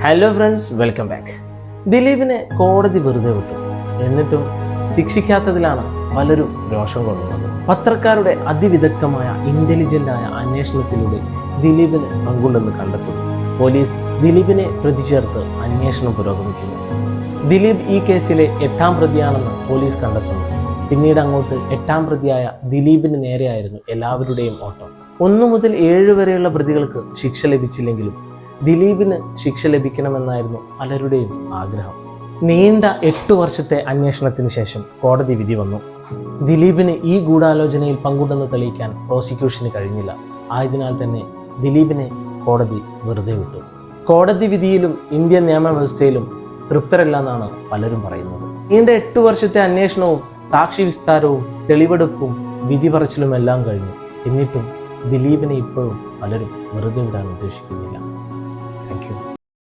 Hello friends, welcome back. ദിലീപിനെ കോടതി വെറുതെ വിട്ടു. എന്നിട്ടും ശിക്ഷിക്കാത്തതിലാണ് പലരും രോഷം കൊള്ളുന്നത്. പത്രക്കാരുടെ അതിവിദഗ്ധമായ ഇന്റലിജന്റായ അന്വേഷണത്തിലൂടെ ദിലീപിന് പങ്കുണ്ടെന്ന് കണ്ടെത്തുന്നു. പോലീസ് ദിലീപിനെ പ്രതി ചേർത്ത് അന്വേഷണം പുരോഗമിക്കുന്നു. ദിലീപ് ഈ കേസിലെ 8ാം പ്രതിയാണെന്ന് പോലീസ് കണ്ടെത്തുന്നു. പിന്നീട് അങ്ങോട്ട് 8ാം പ്രതിയായ ദിലീപിന് നേരെയായിരുന്നു എല്ലാവരുടെയും ഓട്ടം. 1 മുതൽ 7 വരെയുള്ള പ്രതികൾക്ക് ശിക്ഷ ലഭിച്ചില്ലെങ്കിലും ദിലീപിന് ശിക്ഷ ലഭിക്കണമെന്നായിരുന്നു പലരുടെയും ആഗ്രഹം. നീണ്ട 8 വർഷത്തെ അന്വേഷണത്തിന് ശേഷം കോടതി വിധി വന്നു. ദിലീപിന് ഈ ഗൂഢാലോചനയിൽ പങ്കുണ്ടെന്ന് തെളിയിക്കാൻ പ്രോസിക്യൂഷന് കഴിഞ്ഞില്ല. ആയതിനാൽ തന്നെ ദിലീപിനെ കോടതി വെറുതെ വിട്ടു. കോടതി വിധിയിലും ഇന്ത്യൻ നിയമവ്യവസ്ഥയിലും തൃപ്തരല്ലെന്നാണ് പലരും പറയുന്നത്. നീണ്ട 8 വർഷത്തെ അന്വേഷണവും സാക്ഷി വിസ്താരവും തെളിവെടുപ്പും വിധി പറച്ചിലും എല്ലാം കഴിഞ്ഞു. എന്നിട്ടും ദിലീപിനെ ഇപ്പോഴും പലരും വെറുതെ വിടാൻ ഉദ്ദേശിക്കുന്നില്ല. Thank you.